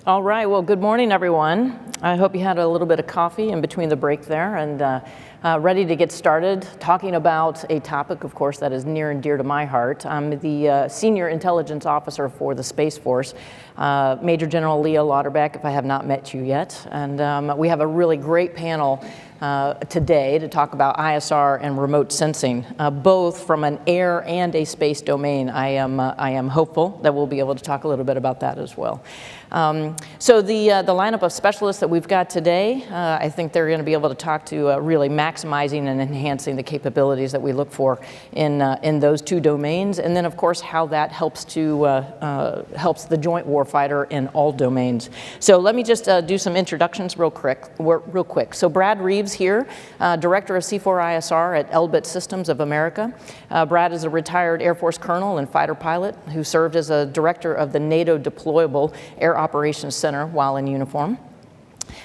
All right, well, good morning, everyone. I hope you had a little bit of coffee in between the break there and ready to get started talking about a topic, of course, that is near and dear to my heart. I'm the Senior Intelligence Officer for the Space Force, Major General Leah Lauterbach, if I have not met you yet. And we have a really great panel today to talk about ISR and remote sensing, both from an air and a space domain. I am hopeful that we'll be able to talk a little bit about that as well. So the lineup of specialists that we've got today, I think they're going to be able to talk to really maximizing and enhancing the capabilities that we look for in those two domains, and then of course how that helps helps the joint warfighter in all domains. So let me just do some introductions real quick. So Brad Reeves here, Director of C4ISR at Elbit Systems of America. Brad is a retired Air Force colonel and fighter pilot who served as a director of the NATO Deployable Air Operations Center while in uniform.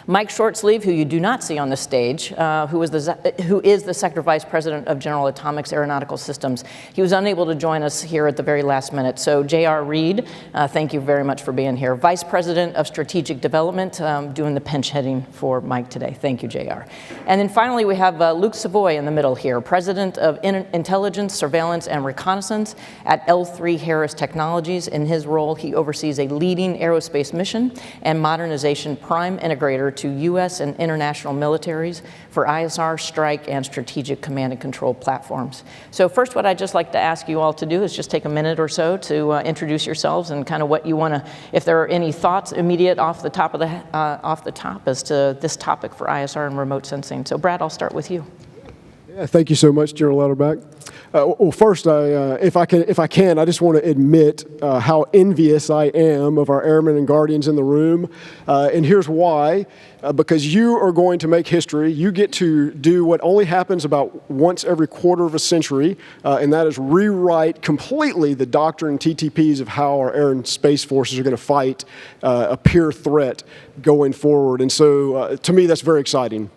Mike Shortsleeve, who you do not see on the stage, who is the Sector Vice President of General Atomics Aeronautical Systems. He was unable to join us here at the very last minute. So J.R. Reed, thank you very much for being here. Vice President of Strategic Development, doing the pinch hitting for Mike today. Thank you, J.R. And then finally, we have Luke Savoy in the middle here, President of Intelligence, Surveillance, and Reconnaissance at L3 Harris Technologies. In his role, he oversees a leading aerospace mission and modernization prime integrator to U.S. and international militaries for ISR, strike, and strategic command and control platforms. So first, what I'd just like to ask you all to do is just take a minute or so to introduce yourselves and kind of what you want to, if there are any thoughts immediate off the top as to this topic for ISR and remote sensing. So Brad, I'll start with you. Yeah, thank you so much, General Lauterbach. Well, first, if I can, I just want to admit how envious I am of our airmen and guardians in the room, and here's why. Because you are going to make history. You get to do what only happens about once every quarter of a century, and that is rewrite completely the doctrine and TTPs of how our air and space forces are going to fight a peer threat going forward. And so, to me, that's very exciting.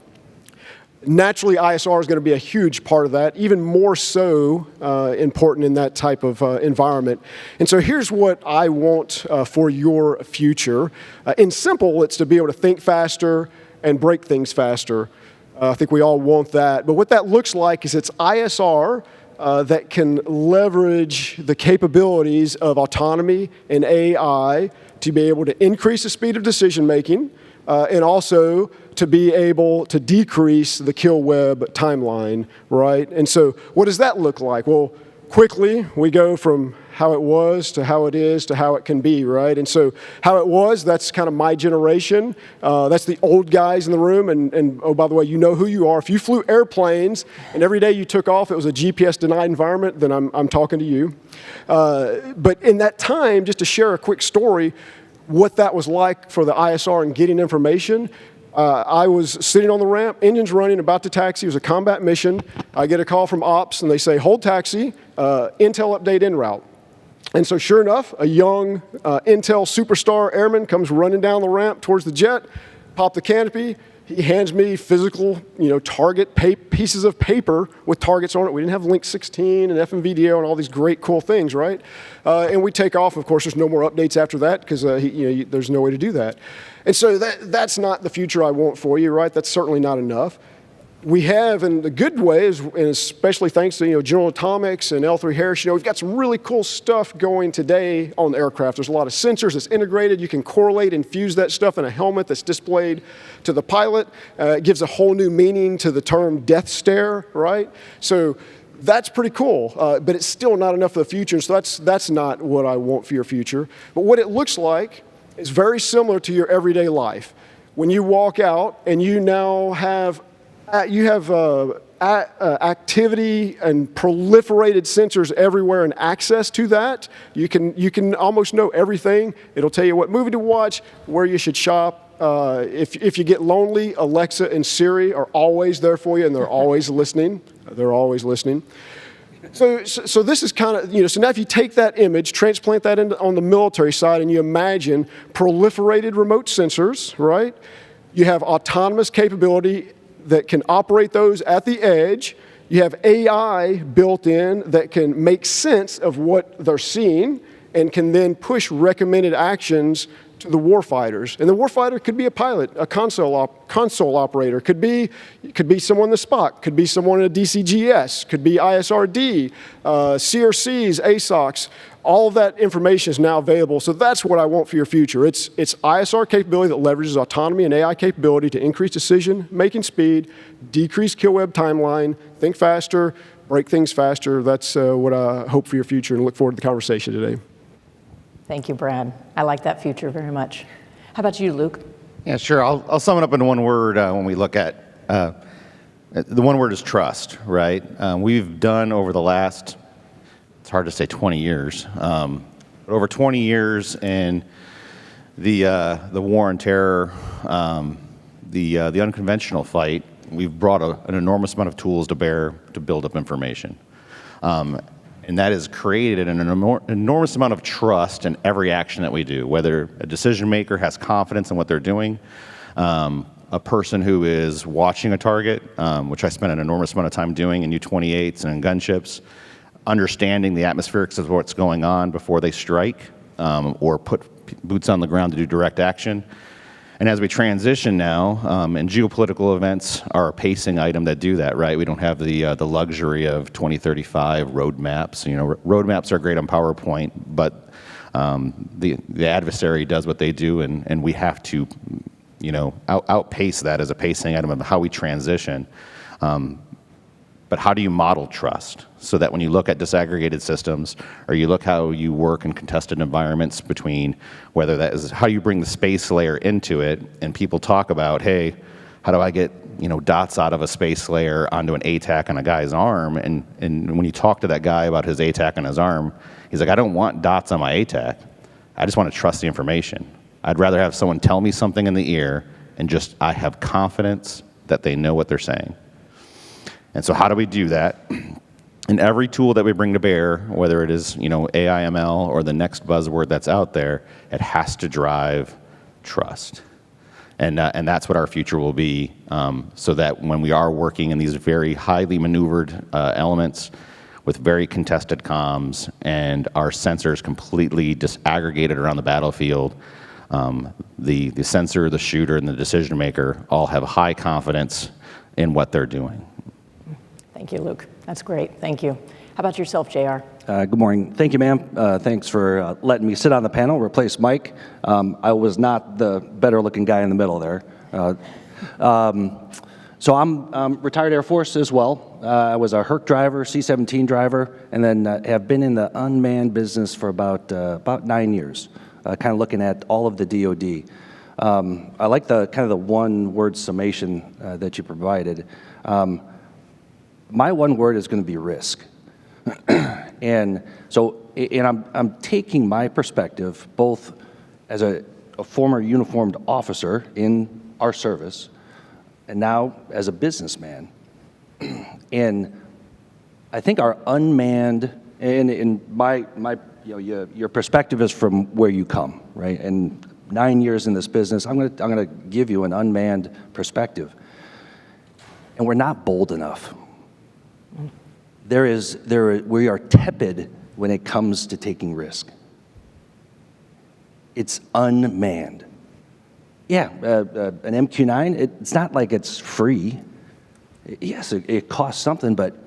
Naturally, ISR is going to be a huge part of that, even more so important in that type of environment. And so here's what I want for your future. In simple, it's to be able to think faster and break things faster. I think we all want that. But what that looks like is it's ISR that can leverage the capabilities of autonomy and AI to be able to increase the speed of decision making, and also to be able to decrease the kill web timeline, right? And so what does that look like? Well, quickly, we go from how it was to how it is to how it can be, right? And so how it was, that's kind of my generation. That's the old guys in the room. And oh, by the way, you know who you are. If you flew airplanes and every day you took off, it was a GPS-denied environment, then I'm talking to you. But in that time, just to share a quick story, what that was like for the ISR and getting information. I was sitting on the ramp, engines running, about to taxi. It was a combat mission. I get a call from ops, and they say, hold taxi, intel update en route. And so sure enough, a young intel superstar airman comes running down the ramp towards the jet, pop the canopy. He hands me physical, target pieces of paper with targets on it. We didn't have Link 16 and FMVDO and all these great, cool things, right? And we take off. Of course, there's no more updates after that because there's no way to do that. And so that's not the future I want for you, right? That's certainly not enough. We have, in the good ways, and especially thanks to General Atomics and L3 Harris, we've got some really cool stuff going today on the aircraft. There's a lot of sensors that's integrated. You can correlate and fuse that stuff in a helmet that's displayed to the pilot. It gives a whole new meaning to the term death stare, right? So that's pretty cool, but it's still not enough for the future. So that's not what I want for your future. But what it looks like is very similar to your everyday life. When you walk out and you now have activity and proliferated sensors everywhere and access to that. You can almost know everything. It'll tell you what movie to watch, where you should shop. If you get lonely, Alexa and Siri are always there for you, and they're always listening. They're always listening. So this is kind of, so now if you take that image, transplant that on the military side, and you imagine proliferated remote sensors, right? You have autonomous capability that can operate those at the edge. You have AI built in that can make sense of what they're seeing and can then push recommended actions to the warfighters. And the warfighter could be a pilot, a console operator, could be someone in the SPOC, could be someone in a DCGS, could be ISRD, CRCs, ASOCs. All of that information is now available, so that's what I want for your future. It's ISR capability that leverages autonomy and AI capability to increase decision-making speed, decrease kill web timeline, think faster, break things faster. That's what I hope for your future, and look forward to the conversation today. Thank you, Brad. I like that future very much. How about you, Luke? Yeah, sure. I'll sum it up in one word when we look at, the one word is trust, right? We've done over the last, it's hard to say 20 years, but over 20 years in the war on terror, the unconventional fight, we've brought an enormous amount of tools to bear to build up information. And that has created an enormous amount of trust in every action that we do, whether a decision maker has confidence in what they're doing, a person who is watching a target, which I spent an enormous amount of time doing in U-28s and in gunships, understanding the atmospherics of what's going on before they strike, or put boots on the ground to do direct action. And as we transition now, and geopolitical events are a pacing item that do that, right? We don't have the luxury of 2035 roadmaps. You know, roadmaps are great on PowerPoint, but the adversary does what they do, and we have to, you know, outpace that as a pacing item of how we transition. But how do you model trust so that when you look at disaggregated systems, or you look how you work in contested environments between, whether that is how you bring the space layer into it, and people talk about, hey, how do I get, you know, dots out of a space layer onto an ATAC on a guy's arm? And when you talk to that guy about his ATAC on his arm, he's like, I don't want dots on my ATAC. I just want to trust the information. I'd rather have someone tell me something in the ear and just, I have confidence that they know what they're saying. And so how do we do that? In every tool that we bring to bear, whether it is, you know, AI, ML, or the next buzzword that's out there, it has to drive trust. And that's what our future will be, so that when we are working in these very highly maneuvered elements with very contested comms and our sensors completely disaggregated around the battlefield, the sensor, the shooter, and the decision maker all have high confidence in what they're doing. Thank you, Luke. That's great. Thank you. How about yourself, JR? Good morning. Thank you, ma'am. Thanks for letting me sit on the panel, replace Mike. I was not the better-looking guy in the middle there. So I'm retired Air Force as well. I was a Herc driver, C-17 driver, and then have been in the unmanned business for about 9 years, kind of looking at all of the DoD. I like the kind of the one-word summation that you provided. My one word is going to be risk. And I'm taking my perspective, both as a former uniformed officer in our service, and now as a businessman. And I think our unmanned, and my your perspective is from where you come, right? And 9 years in this business, I'm gonna give you an unmanned perspective. And we're not bold enough. We are tepid when it comes to taking risk. It's unmanned. Yeah, an MQ-9, it's not like it's free. Yes, it costs something, but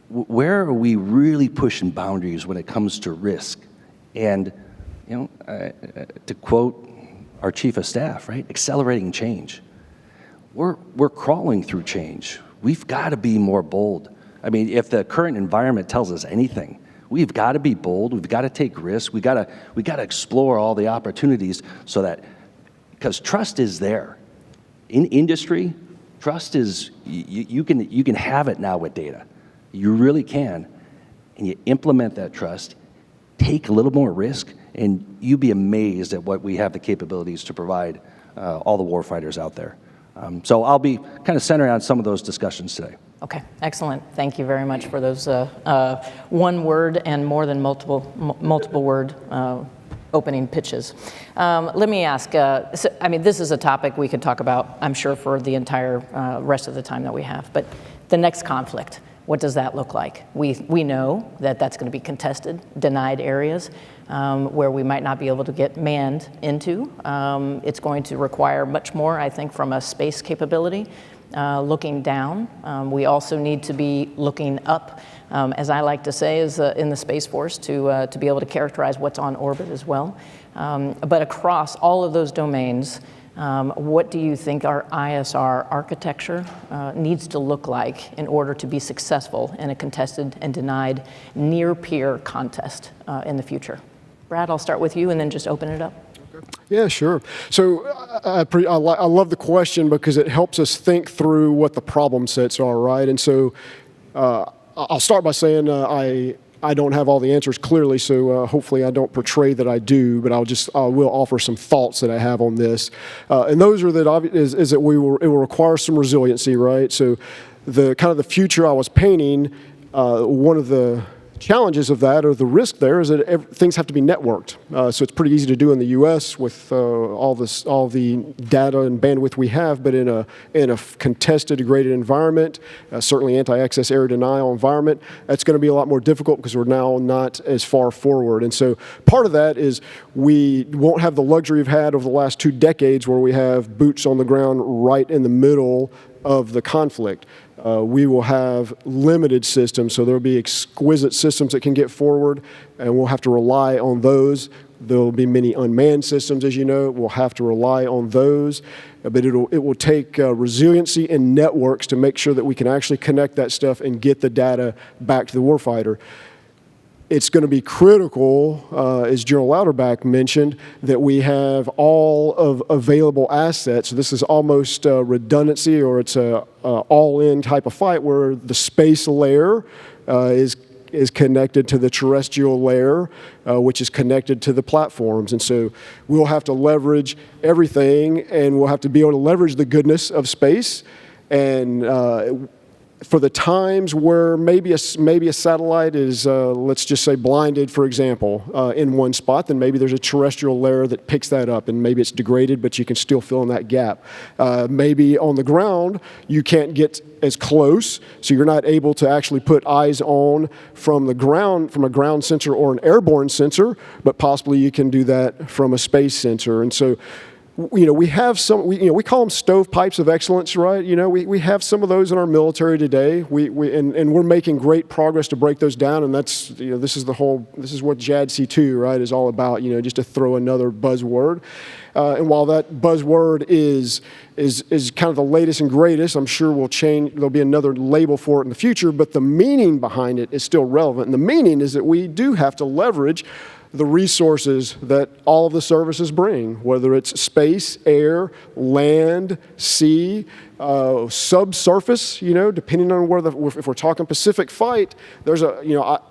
where are we really pushing boundaries when it comes to risk? And, you know, to quote our chief of staff, right? Accelerating change. We're crawling through change. We've got to be more bold. I mean, if the current environment tells us anything, we've got to be bold. We've got to take risks. We got to explore all the opportunities, so that, because trust is there. In industry, trust is, you can have it now with data. You really can. And you implement that trust, take a little more risk, and you'd be amazed at what we have the capabilities to provide all the warfighters out there. So I'll be kind of centering on some of those discussions today. Okay, excellent. Thank you very much for those one word and more than multiple word opening pitches. Let me ask, I mean, this is a topic we could talk about, I'm sure, for the entire rest of the time that we have, but the next conflict, what does that look like? We know that that's going to be contested, denied areas where we might not be able to get manned into. It's going to require much more, I think, from a space capability, looking down. We also need to be looking up, as I like to say, is in the Space Force, to be able to characterize what's on orbit as well. But across all of those domains, what do you think our ISR architecture needs to look like in order to be successful in a contested and denied near-peer contest in the future? Brad, I'll start with you and then just open it up. Yeah, sure. So I love the question because it helps us think through what the problem sets are, right? And so I'll start by saying I don't have all the answers clearly, so hopefully I don't portray that I do, but I will offer some thoughts that I have on this. And those are that it will require some resiliency, right? So the kind of the future I was painting, one of the challenges of that, or the risk there, is that things have to be networked. So it's pretty easy to do in the U.S. with all the data and bandwidth we have, but in a contested, degraded environment, certainly anti-access error denial environment, that's going to be a lot more difficult because we're now not as far forward. And so part of that is we won't have the luxury we've had over the last 2 decades where we have boots on the ground right in the middle of the conflict. We will have limited systems, so there will be exquisite systems that can get forward, and we'll have to rely on those. There will be many unmanned systems, as you know. We'll have to rely on those, but it will take resiliency in networks to make sure that we can actually connect that stuff and get the data back to the warfighter. It's going to be critical, as General Louderback mentioned, that we have all of available assets. So this is almost redundancy, or it's a all-in type of fight where the space layer is connected to the terrestrial layer, which is connected to the platforms. And so we'll have to leverage everything, and we'll have to be able to leverage the goodness of space. And for the times where maybe a satellite is, let's just say, blinded, for example, in one spot, then maybe there's a terrestrial layer that picks that up, and maybe it's degraded, but you can still fill in that gap. Maybe on the ground, you can't get as close, so you're not able to actually put eyes on from the ground, from a ground sensor or an airborne sensor, but possibly you can do that from a space sensor. And so, we have some, we call them stovepipes of excellence, right? We have some of those in our military today. And we're making great progress to break those down. And that's, this is what JADC2, right, is all about, just to throw another buzzword. And while that buzzword is kind of the latest and greatest, I'm sure we'll change, there'll be another label for it in the future, but the meaning behind it is still relevant. And the meaning is that we do have to leverage the resources that all of the services bring, whether it's space, air, land, sea, subsurface, depending on if we're talking Pacific fight, there's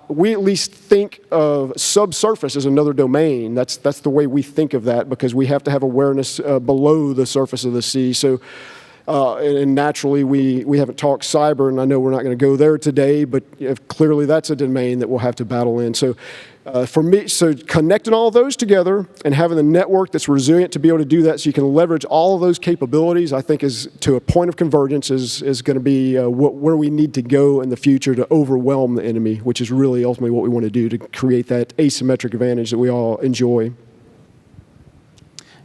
we at least think of subsurface as another domain. That's the way we think of that, because we have to have awareness below the surface of the sea. So, and naturally, we haven't talked cyber, and I know we're not going to go there today, but clearly that's a domain that we'll have to battle in. So for me, so connecting all of those together and having the network that's resilient to be able to do that so you can leverage all of those capabilities, I think is to a point of convergence is going to be where we need to go in the future to overwhelm the enemy, which is really ultimately what we want to do to create that asymmetric advantage that we all enjoy.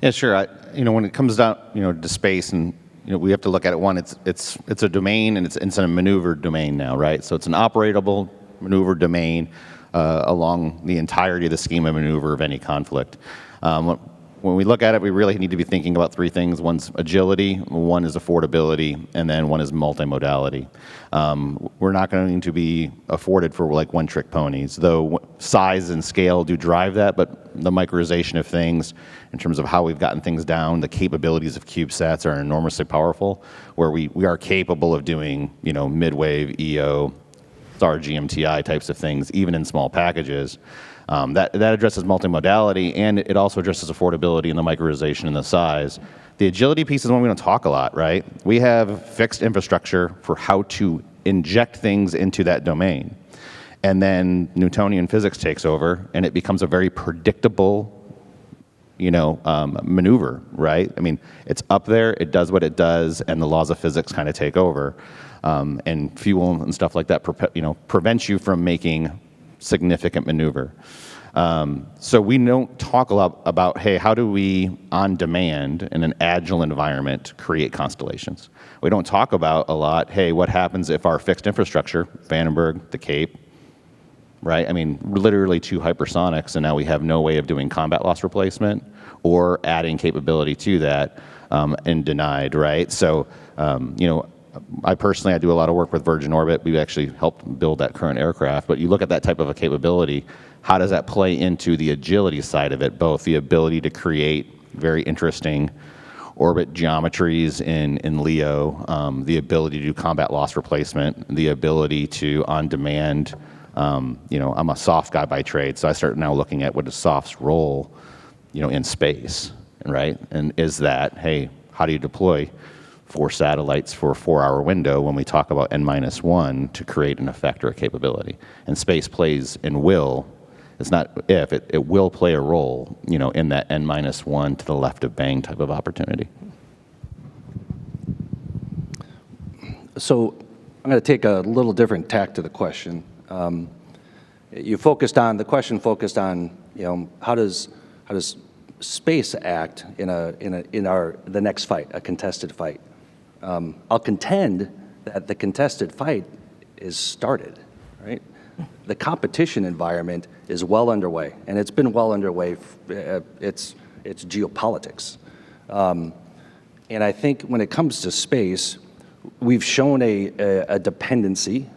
Yeah, sure. When it comes down, to space, and we have to look at it. One, it's a domain, and it's a maneuver domain now, right? So it's an operatable maneuver domain along the entirety of the scheme of maneuver of any conflict. When we look at it, we really need to be thinking about 3 things. One's agility, one is affordability, and then one is multimodality. We're not going to be afforded for like one-trick ponies, though size and scale do drive that, but the microization of things in terms of how we've gotten things down, the capabilities of CubeSats are enormously powerful, where we are capable of doing, mid-wave, EO, SAR, GMTI types of things, even in small packages. That addresses multimodality, and it also addresses affordability and the microization and the size. The agility piece is one we don't talk a lot, right? We have fixed infrastructure for how to inject things into that domain. And then Newtonian physics takes over, and it becomes a very predictable maneuver, right? I mean, it's up there, it does what it does, and the laws of physics kind of take over. And fuel and stuff like that, prevents you from making significant maneuver. So we don't talk a lot about, hey, how do we, on demand, in an agile environment, create constellations? We don't talk about a lot, hey, what happens if our fixed infrastructure, Vandenberg, the Cape, right? I mean, literally 2 hypersonics, and now we have no way of doing combat loss replacement or adding capability to that, and denied, right? So, I personally do a lot of work with Virgin Orbit. We actually helped build that current aircraft. But you look at that type of a capability, how does that play into the agility side of it? Both the ability to create very interesting orbit geometries in LEO, the ability to do combat loss replacement, the ability to, on demand, I'm a soft guy by trade, so I start now looking at what is soft's role, in space, right? And is that, hey, how do you deploy 4 satellites for a 4-hour window when we talk about N-1 to create an effect or a capability? And space plays and will, it's not if, it will play a role, in that N-1 to the left of bang type of opportunity. So I'm going to take a little different tack to the question. The question focused on, how does space act in the next fight, a contested fight? I'll contend that the contested fight is started, right? The competition environment is well underway, and it's been well underway. It's geopolitics. And I think when it comes to space, we've shown a dependency,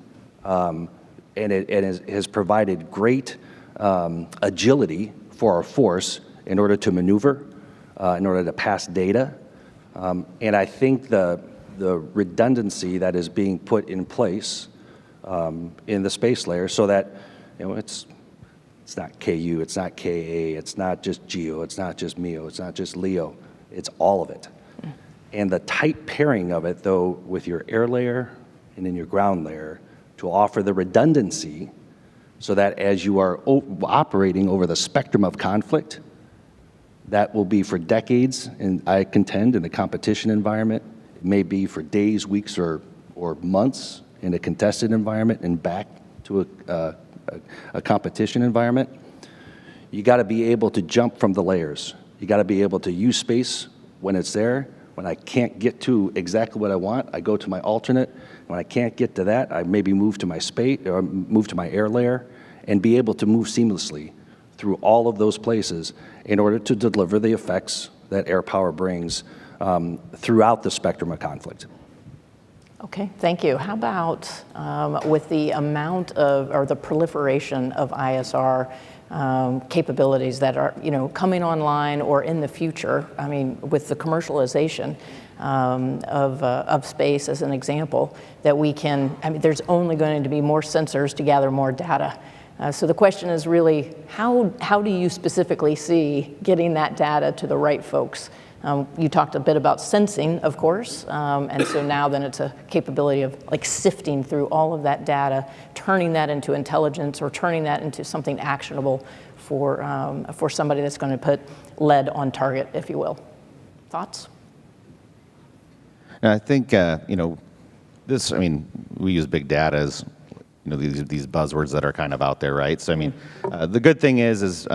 and it has provided great agility for our force in order to maneuver, in order to pass data. And I think the redundancy that is being put in place in the space layer, so that it's not KU, it's not KA, it's not just GEO, it's not just MEO, it's not just LEO, it's all of it. And the tight pairing of it, though, with your air layer and in your ground layer, to offer the redundancy so that as you are operating over the spectrum of conflict, that will be for decades, and I contend in the competition environment. It may be for days, weeks, or months in a contested environment and back to a competition environment. You got to be able to jump from the layers. You got to be able to use space when it's there. When I can't get to exactly what I want, I go to my alternate. When I can't get to that, I maybe move to my space or move to my air layer and be able to move seamlessly through all of those places in order to deliver the effects that air power brings throughout the spectrum of conflict. Okay, thank you. How about with the amount of, or the proliferation of ISR capabilities that are, coming online or in the future? I mean, with the commercialization of space as an example, that we can, there's only going to be more sensors to gather more data. So the question is really, how do you specifically see getting that data to the right folks? You talked a bit about sensing, of course, and so now then it's a capability of like sifting through all of that data, turning that into intelligence or turning that into something actionable for somebody that's going to put lead on target, if you will. Thoughts? And I think, we use big data as, these buzzwords that are kind of out there, right? So, the good thing is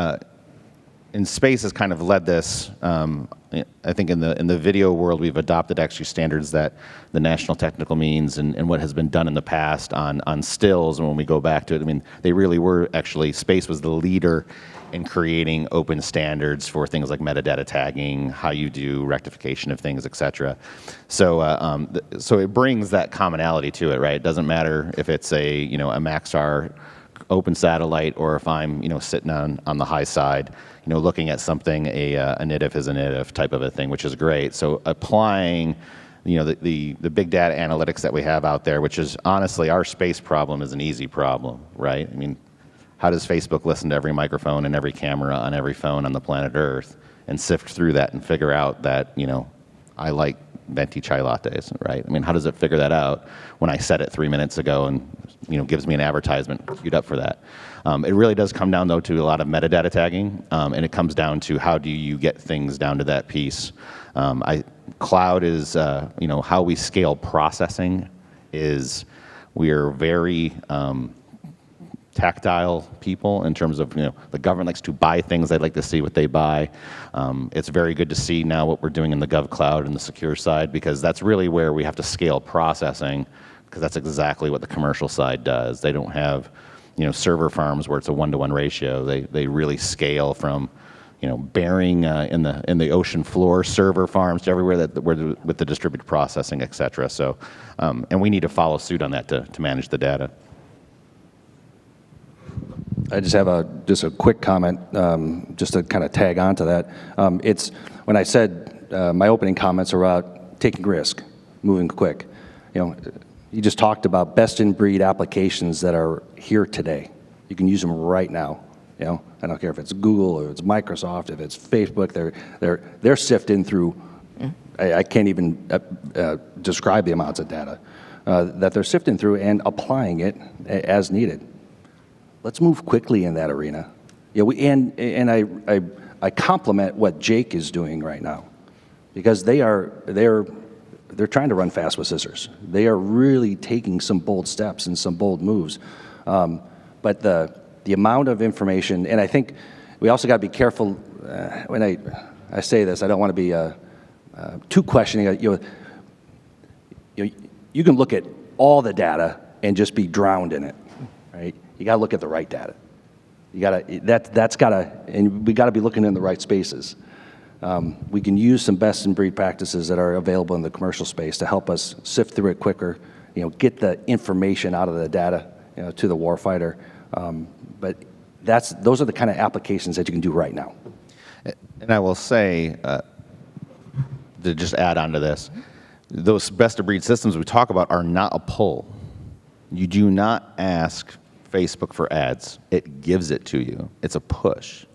in space has kind of led this. I think in the video world, we've adopted actually standards that the National Technical Means and what has been done in the past on stills. And when we go back to it, they really were actually, space was the leader in creating open standards for things like metadata tagging, how you do rectification of things, et cetera. So, so it brings that commonality to it, right? It doesn't matter if it's a Maxar open satellite or if I'm sitting on the high side, looking at something, a NITIF is a NITIF type of a thing, which is great. So applying the big data analytics that we have out there, which is honestly, our space problem is an easy problem, right? How does Facebook listen to every microphone and every camera on every phone on the planet Earth and sift through that and figure out that I like venti chai lattes, right? I mean, how does it figure that out when I said it 3 minutes ago and gives me an advertisement queued up for that? It really does come down though to a lot of metadata tagging, and it comes down to how do you get things down to that piece. Cloud is how we scale processing is we are very tactile people in terms of, the government likes to buy things. They'd like to see what they buy. It's very good to see now what we're doing in the Gov Cloud and the secure side, because that's really where we have to scale processing, because that's exactly what the commercial side does. They don't have, server farms where it's a 1-to-1 ratio. They really scale from, burying in the ocean floor server farms to everywhere with the distributed processing, et cetera. So, and we need to follow suit on that to manage the data. I just have a quick comment, just to kind of tag on to that. It's when I said my opening comments are about taking risk, moving quick. You just talked about best-in-breed applications that are here today. You can use them right now. I don't care if it's Google or it's Microsoft, if it's Facebook. They're sifting through. I can't even describe the amounts of data that they're sifting through and applying it as needed. Let's move quickly in that arena. And I compliment what Jake is doing right now, because they're trying to run fast with scissors. They are really taking some bold steps and some bold moves. But the amount of information, and I think we also got to be careful when I say this. I don't want to be too questioning. You can look at all the data and just be drowned in it, right? You got to look at the right data. And we got to be looking in the right spaces. We can use some best-in-breed practices that are available in the commercial space to help us sift through it quicker, get the information out of the data, to the warfighter. But those are the kind of applications that you can do right now. And I will say, to just add on to this, those best-of-breed systems we talk about are not a pull. You do not ask Facebook for ads. It gives it to you. It's a push.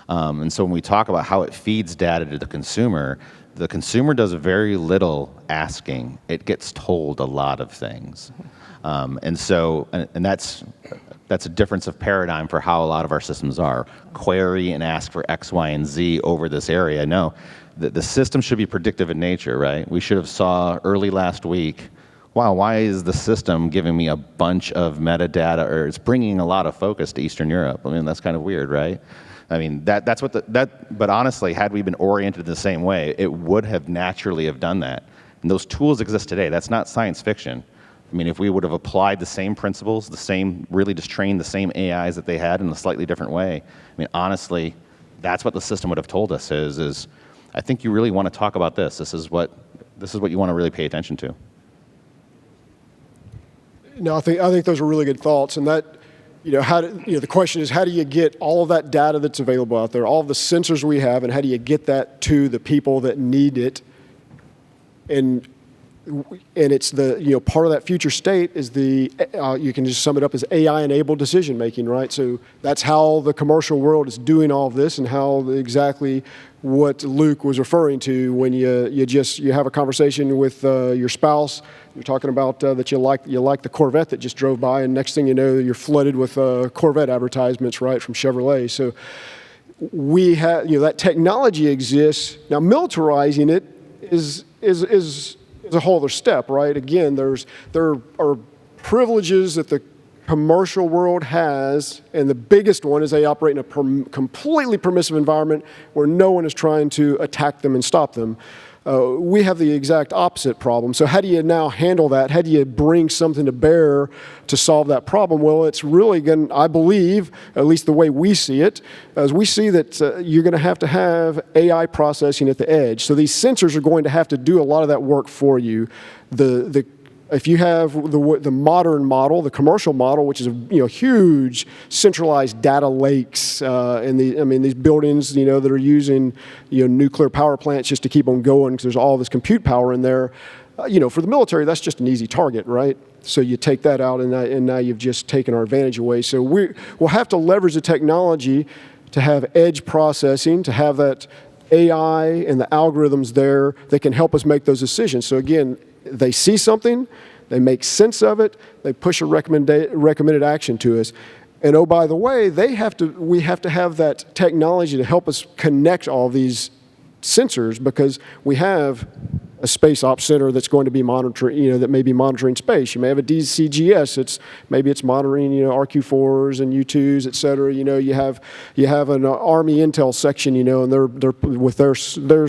And so when we talk about how it feeds data to the consumer does very little asking. It gets told a lot of things. And that's a difference of paradigm for how a lot of our systems are. Query and ask for X, Y, and Z over this area. No, the system should be predictive in nature, right? We should have saw early last week, wow, why is the system giving me a bunch of metadata, or it's bringing a lot of focus to Eastern Europe? I mean, that's kind of weird, right? I mean, but honestly, had we been oriented the same way, it would have naturally have done that. And those tools exist today. That's not science fiction. I mean, if we would have applied the same principles, really just trained the same AIs that they had in a slightly different way, I mean, honestly, that's what the system would have told us is I think you really want to talk about this. This is what you want to really pay attention to. No, I think those are really good thoughts, and that, the question is, how do you get all of that data that's available out there, all of the sensors we have, and how do you get that to the people that need it? And it's part of that future state is you can just sum it up as AI-enabled decision making, right? So that's how the commercial world is doing all of this, and how exactly what Luke was referring to when you have a conversation with your spouse. You're talking about that you like the Corvette that just drove by, and next thing you know, you're flooded with Corvette advertisements, right, from Chevrolet. So we have, that technology exists. Now, militarizing it is a whole other step, right? Again, there are privileges that the commercial world has, and the biggest one is they operate in a completely permissive environment where no one is trying to attack them and stop them. We have the exact opposite problem. So how do you now handle that? How do you bring something to bear to solve that problem? Well, it's really going to, I believe, at least the way we see it, as we see that you're going to have AI processing at the edge. So these sensors are going to have to do a lot of that work for you. If you have the modern model, the commercial model, which is huge centralized data lakes, and these buildings that are using nuclear power plants just to keep on going because there's all this compute power in there. For the military, that's just an easy target, right? So you take that out, and now you've just taken our advantage away. So we'll have to leverage the technology to have edge processing, to have that AI and the algorithms there that can help us make those decisions. So again, they see something, they make sense of it, they push a recommended action to us. And oh, by the way, we have to have that technology to help us connect all these sensors, because we have a space ops center that's going to be monitoring, that may be monitoring space. You may have a DCGS, maybe it's monitoring, RQ4s and U2s, et cetera. You have an Army Intel section, and they're with their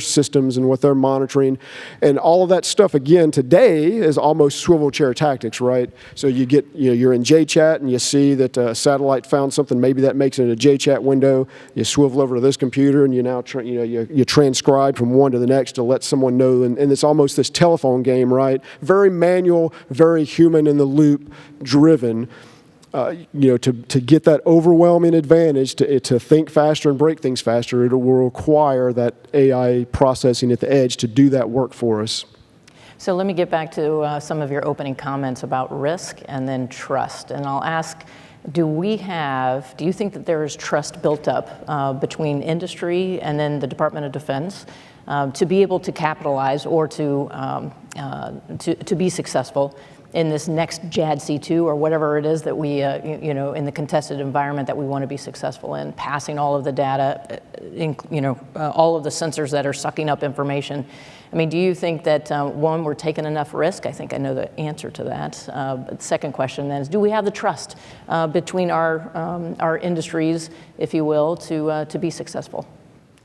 systems and what they're monitoring. And all of that stuff, again, today is almost swivel chair tactics, right? So you get, you're in JChat and you see that a satellite found something, maybe that makes it a JChat window. You swivel over to this computer and you now, you transcribe from one to the next to let someone know, and it's almost this telephone game, right? Very manual, very human in the loop driven, to get that overwhelming advantage to think faster and break things faster. It will require that AI processing at the edge to do that work for us. So let me get back to some of your opening comments about risk and then trust. And I'll ask, do you think that there is trust built up between industry and then the Department of Defense to be able to capitalize or to be successful in this next JADC2 or whatever it is that we, in the contested environment that we want to be successful in, passing all of the data, all of the sensors that are sucking up information? I mean, do you think that, one, we're taking enough risk? I think I know the answer to that. But the second question then is, do we have the trust between our industries, if you will, to be successful?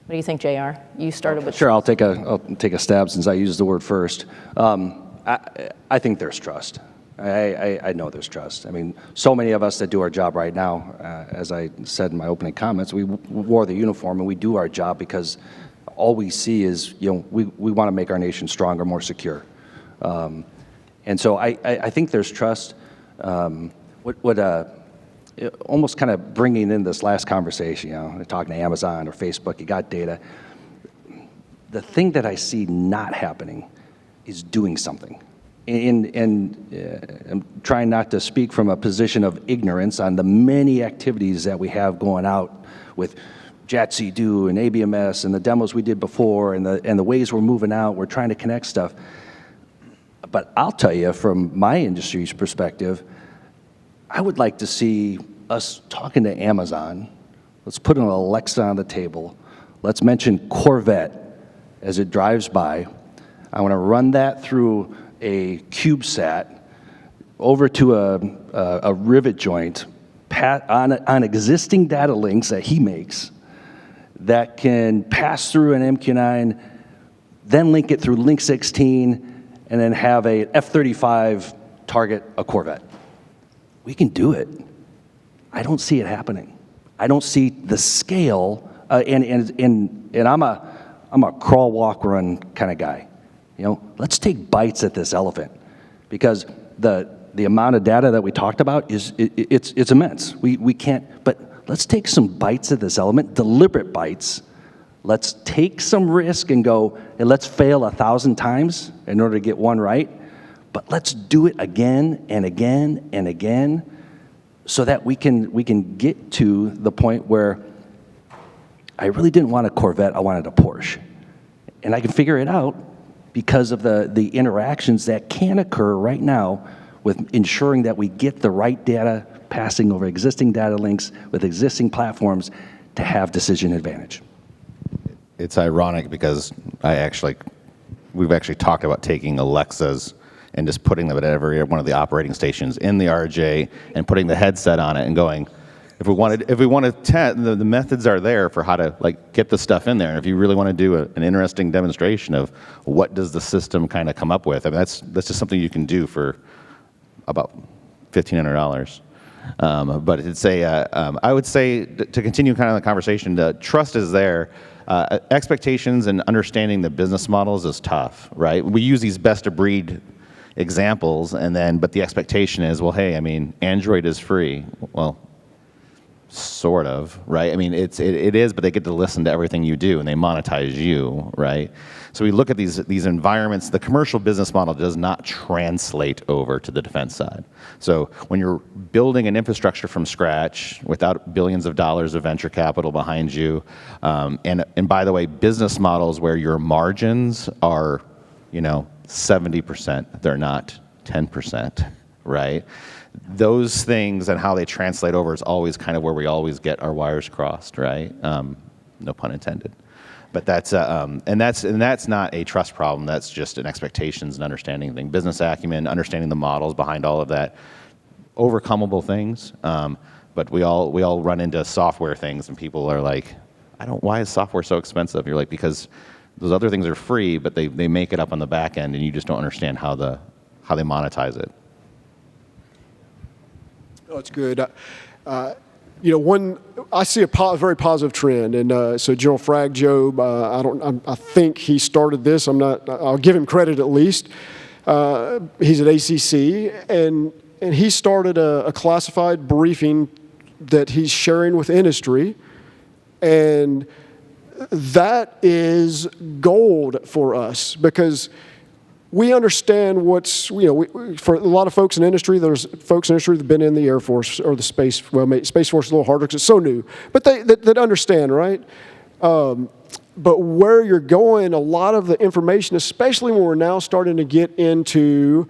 What do you think, JR? You started with Sure, I'll take a stab since I used the word first. I think there's trust. I know there's trust. I mean, so many of us that do our job right now, as I said in my opening comments, we wore the uniform and we do our job because all we see is, we want to make our nation stronger, more secure. And so I think there's trust. Almost kind of bringing in this last conversation, talking to Amazon or Facebook, you got data. The thing that I see not happening is doing something. And I'm trying not to speak from a position of ignorance on the many activities that we have going out with JADC2 and ABMS and the demos we did before and the ways we're moving out, we're trying to connect stuff. But I'll tell you, from my industry's perspective, I would like to see us talking to Amazon. Let's put an Alexa on the table. Let's mention Corvette as it drives by. I want to run that through a CubeSat over to a rivet joint on existing data links that he makes that can pass through an MQ-9, then link it through Link 16, and then have a F-35 target a Corvette. We can do it. I don't see it happening. I don't see the scale, and I'm a crawl, walk, run kind of guy. Let's take bites at this elephant, because the amount of data that we talked about it's immense. We can't, but let's take some bites at this element, deliberate bites. Let's take some risk and go, and let's fail 1,000 times in order to get one right. But let's do it again and again and again, so that we can get to the point where I really didn't want a Corvette, I wanted a Porsche. And I can figure it out because of the interactions that can occur right now with ensuring that we get the right data passing over existing data links with existing platforms to have decision advantage. It's ironic because we've actually talked about taking Alexas and just putting them at every one of the operating stations in the RJ and putting the headset on it and going, if we want to, the methods are there for how to get the stuff in there. And if you really want to do an interesting demonstration of what does the system kind of come up with, I mean, that's just something you can do for about $1,500. But it's I would say to continue kind of the conversation, the trust is there. Expectations and understanding the business models is tough, right? We use these best of breed examples, but the expectation is, well, hey, I mean, Android is free. Well, sort of, right? I mean, it is, but they get to listen to everything you do, and they monetize you, right? So we look at these environments. The commercial business model does not translate over to the defense side. So when you're building an infrastructure from scratch without billions of dollars of venture capital behind you, and by the way, business models where your margins are, 70%, they're not 10%, right? Those things and how they translate over is always kind of where we always get our wires crossed, right? No pun intended. But that's not a trust problem. That's just an expectations and understanding thing. Business acumen, understanding the models behind all of that, overcomable things. But we all run into software things, and people are like, why is software so expensive? You're like, because those other things are free, but they make it up on the back end, and you just don't understand how they monetize it. Oh, it's good. I see a very positive trend, and so General Frag Job, I think he started this. I'll give him credit at least. He's at ACC, and he started a classified briefing that he's sharing with industry, and that is gold for us because we understand for a lot of folks in industry, there's folks in industry that have been in the Air Force or the Space Force is a little harder because it's so new, but that understand, right? But where you're going, a lot of the information, especially when we're now starting to get into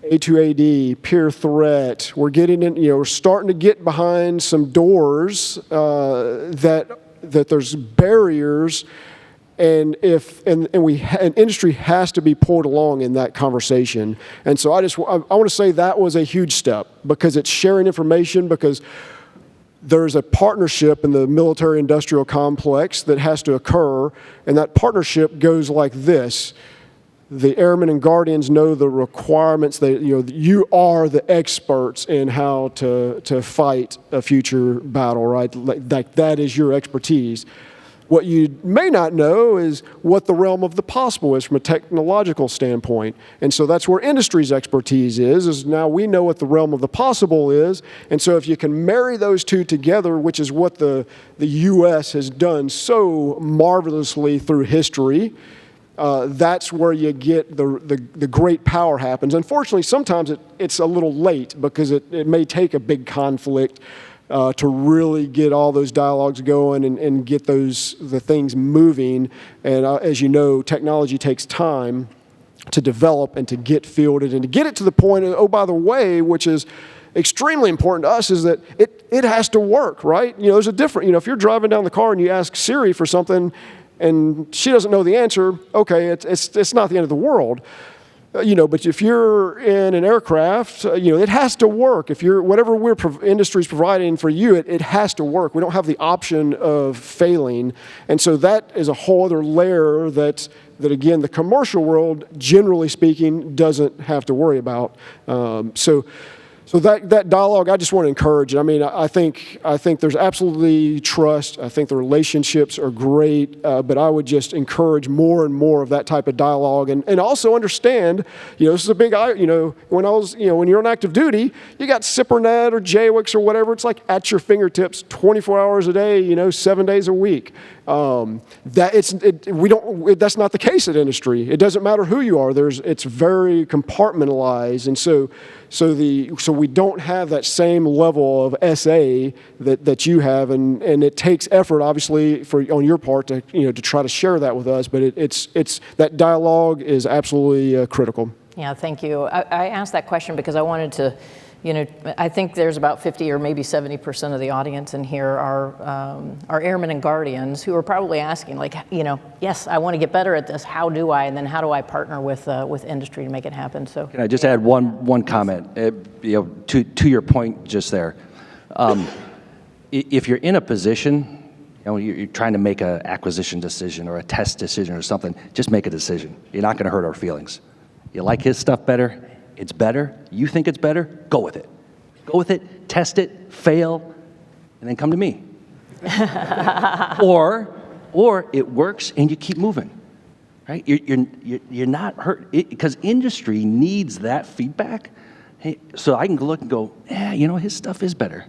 A2AD, peer threat, we're getting in, we're starting to get behind some doors that there's barriers. And industry has to be pulled along in that conversation. And so I want to say that was a huge step because it's sharing information, because there's a partnership in the military industrial complex that has to occur, and that partnership goes like this. The airmen and guardians know the requirements. You are the experts in how to fight a future battle, right? Like that is your expertise. What you may not know is what the realm of the possible is from a technological standpoint. And so that's where industry's expertise is now we know what the realm of the possible is. And so if you can marry those two together, which is what the U.S. has done so marvelously through history, that's where you get the great power happens. Unfortunately, sometimes it's a little late because it may take a big conflict to really get all those dialogues going and get the things moving. And as you know, technology takes time to develop and to get fielded and to get it to the point of, oh, by the way, which is extremely important to us, is that it has to work, right? There's a different, if you're driving down the car and you ask Siri for something and she doesn't know the answer, okay, it's not the end of the world. But if you're in an aircraft, it has to work. If whatever industry's providing for you, it has to work. We don't have the option of failing. And so that is a whole other layer that again, the commercial world, generally speaking, doesn't have to worry about. So that dialogue, I just want to encourage it. I mean, I think there's absolutely trust. I think the relationships are great, but I would just encourage more and more of that type of dialogue, and also understand, this is a big, when you're on active duty, you got SIPRNet or JWICS or whatever. It's like at your fingertips, 24 hours a day, 7 days a week. That's not the case at industry. It doesn't matter who you are. It's very compartmentalized, and so we don't have that same level of SA that you have, and it takes effort, obviously, on your part to try to share that with us. But it's that dialogue is absolutely critical. Yeah, thank you. I asked that question because I wanted to. I think there's about 50 or maybe 70% of the audience in here are airmen and guardians who are probably asking, yes, I want to get better at this. How do I? And then how do I partner with industry to make it happen? So can I just add one comment? To your point just there. If you're in a position, you're trying to make an acquisition decision or a test decision or something, just make a decision. You're not going to hurt our feelings. You like his stuff better? It's better. You think it's better? Go with it. Go with it, test it, fail, and then come to me. or it works and you keep moving, right? You're not hurt because industry needs that feedback. Hey, so I can look and go, his stuff is better.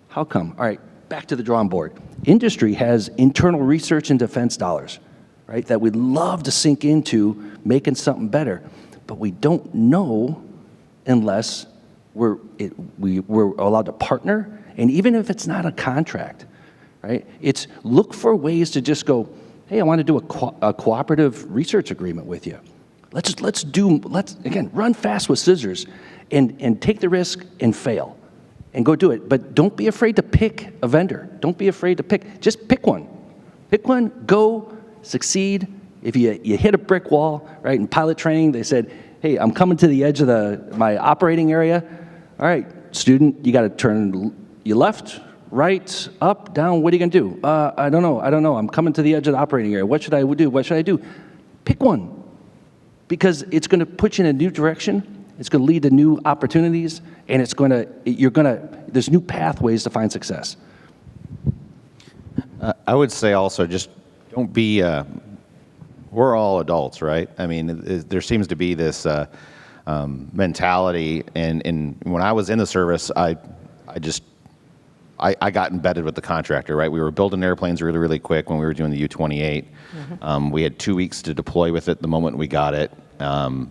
How come? All right, back to the drawing board. Industry has internal research and defense dollars, right, that we'd love to sink into making something better, but we don't know unless we're allowed to partner, and even if it's not a contract, right, it's look for ways to just go, hey, I want to do a cooperative research agreement with you. Let's again, run fast with scissors and take the risk and fail and go do it. But don't be afraid to pick a vendor. Don't be afraid to just pick one. Pick one, go, succeed. If you hit a brick wall, right, in pilot training, they said, hey, I'm coming to the edge of my operating area. All right, student, you got to turn your left, right, up, down. What are you going to do? I don't know. I'm coming to the edge of the operating area. What should I do? Pick one. Because it's going to put you in a new direction, it's going to lead to new opportunities, and there's new pathways to find success. I would say also just don't be, we're all adults, right? I mean, there seems to be this mentality, and when I was in the service, I got embedded with the contractor, right? We were building airplanes really, really quick when we were doing the U-28. Mm-hmm. We had 2 weeks to deploy with it the moment we got it.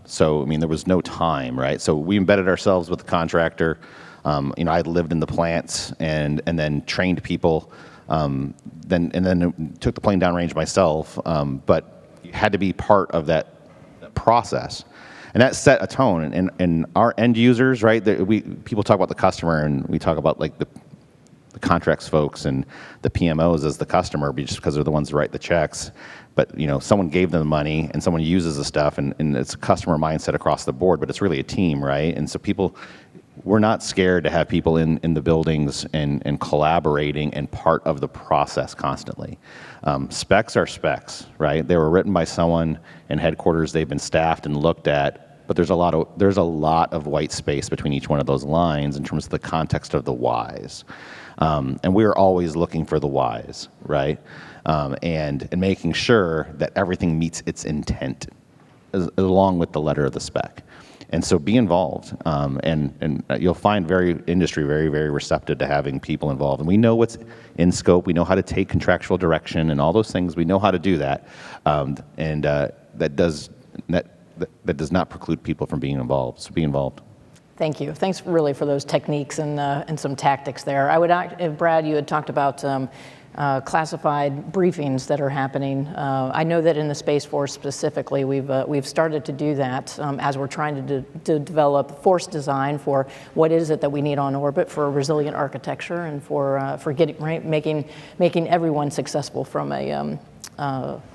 So, I mean, there was no time, right? So we embedded ourselves with the contractor. I lived in the plants and then trained people, then took the plane downrange myself. But you had to be part of that process. And that set a tone. And our end users, right? People talk about the customer, and we talk about like the contracts folks and the PMOs as the customer, just because they're the ones that write the checks. But someone gave them the money, and someone uses the stuff, and it's a customer mindset across the board. But it's really a team, right? And so we're not scared to have people in the buildings and collaborating and part of the process constantly. Specs are specs, right? They were written by someone in headquarters. They've been staffed and looked at, but there's a lot of white space between each one of those lines in terms of the context of the whys. And we're always looking for the whys, right? And making sure that everything meets its intent along with the letter of the spec. And so be involved, and you'll find industry very, very receptive to having people involved. And we know what's in scope. We know how to take contractual direction and all those things. We know how to do that, and that does not preclude people from being involved. So be involved. Thank you. Thanks really for those techniques and some tactics there. Brad, you had talked about classified briefings that are happening. I know that in the Space Force specifically, we've started to do that as we're trying to develop force design for what is it that we need on orbit for a resilient architecture and for making everyone successul from a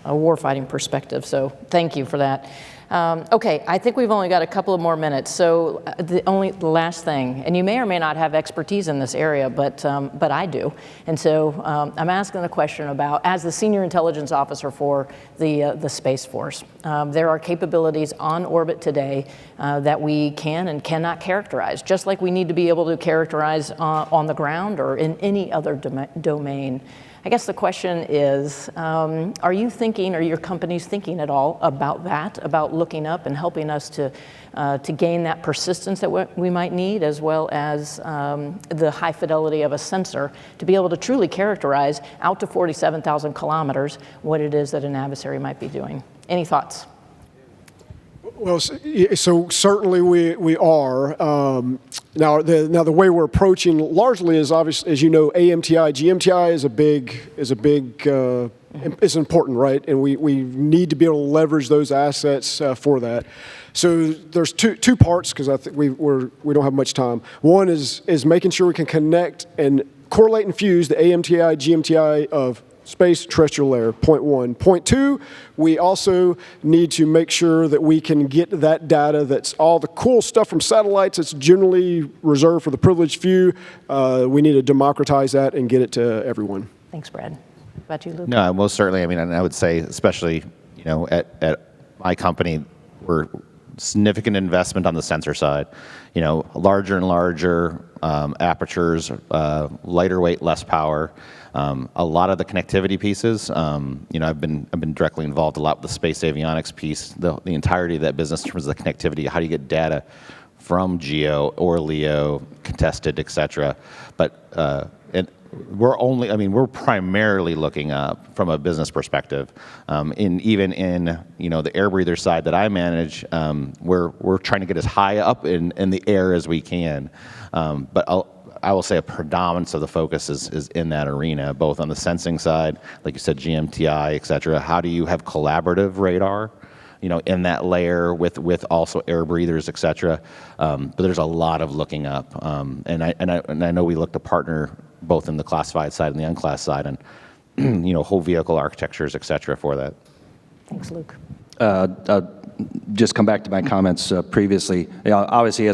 warfighting perspective. So thank you for that. Okay, I think we've only got a couple of more minutes. So the last thing, and you may or may not have expertise in this area, but I do. And so I'm asking the question about, as the senior intelligence officer for the Space Force, there are capabilities on orbit today that we can and cannot characterize, just like we need to be able to characterize on the ground or in any other domain. I guess the question is, are you thinking, or your company's thinking at all about that, about looking up and helping us to gain that persistence that we might need, as well as the high fidelity of a sensor to be able to truly characterize out to 47,000 kilometers what it is that an adversary might be doing? Any thoughts? Well, so certainly we are. Now the way we're approaching largely is obvious, as you know, AMTI, GMTI is important, right? And we need to be able to leverage those assets for that. So there's two parts, because I think we don't have much time. One is making sure we can connect and correlate and fuse the AMTI, GMTI of space terrestrial layer, point one. Point two, we also need to make sure that we can get that data that's all the cool stuff from satellites that's generally reserved for the privileged few. We need to democratize that and get it to everyone. Thanks, Brad. What about you, Luke? No, most certainly. I mean, I would say, especially, at my company, we're significant investment on the sensor side. Larger and larger apertures, lighter weight, less power. A lot of the connectivity pieces, I've been directly involved a lot with the space avionics piece, the entirety of that business in terms of the connectivity. How do you get data from GEO or LEO, contested, et cetera? But we're primarily looking up from a business perspective. Even in the air breather side that I manage, we're trying to get as high up in the air as we can. But I will say a predominance of the focus is in that arena, both on the sensing side, like you said, GMTI, et cetera. How do you have collaborative radar, in that layer with also air breathers, et cetera. But there's a lot of looking up. And I know we look to partner both in the classified side and the unclassified side and, whole vehicle architectures, et cetera, for that. Thanks, Luke. Just come back to my comments previously. Obviously,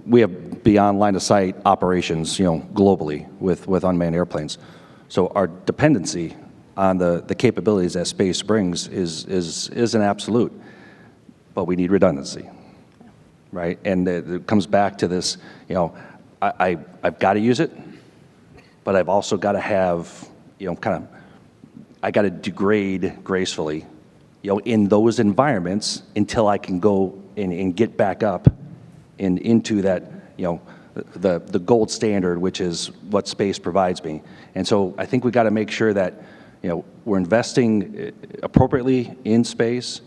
we have beyond line of sight operations, globally with unmanned airplanes. So our dependency on the capabilities that space brings is an absolute, but we need redundancy, right? And it comes back to this, I've got to use it, but I've also got to have, I got to degrade gracefully, in those environments until I can go and get back up into that, the gold standard, which is what space provides me. And so I think we got to make sure that, we're investing appropriately in space,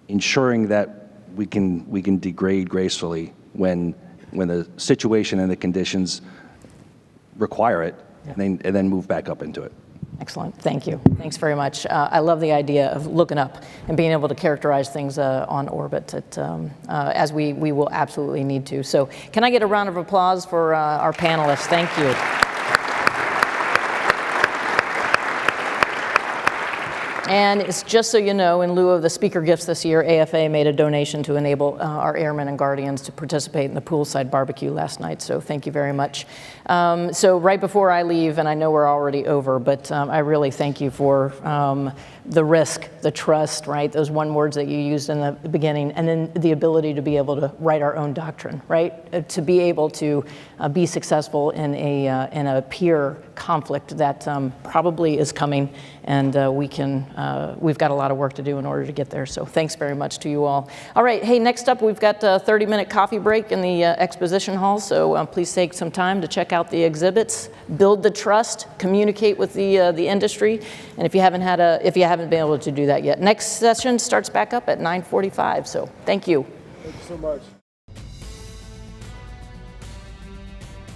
ensuring that we can degrade gracefully when the situation and the conditions require it, and then move back up into it. Excellent. Thank you. Thanks very much. I love the idea of looking up and being able to characterize things on orbit, as we will absolutely need to. So can I get a round of applause for our panelists? Thank you. And it's just so you know, in lieu of the speaker gifts this year, AFA made a donation to enable our airmen and guardians to participate in the poolside barbecue last night, so thank you very much. So right before I leave, and I know we're already over, but I really thank you for the risk, the trust, right? Those one words that you used in the beginning, and then the ability to be able to write our own doctrine, right? To be able to be successful in a peer conflict that probably is coming, and we've got a lot of work to do in order to get there. So thanks very much to you all. All right, hey, next up we've got a 30-minute coffee break in the exposition hall. So please take some time to check out the exhibits, build the trust, communicate with the industry, and if you haven't been able to do that yet, next session starts back up at 9:45. So thank you. Thank you so much.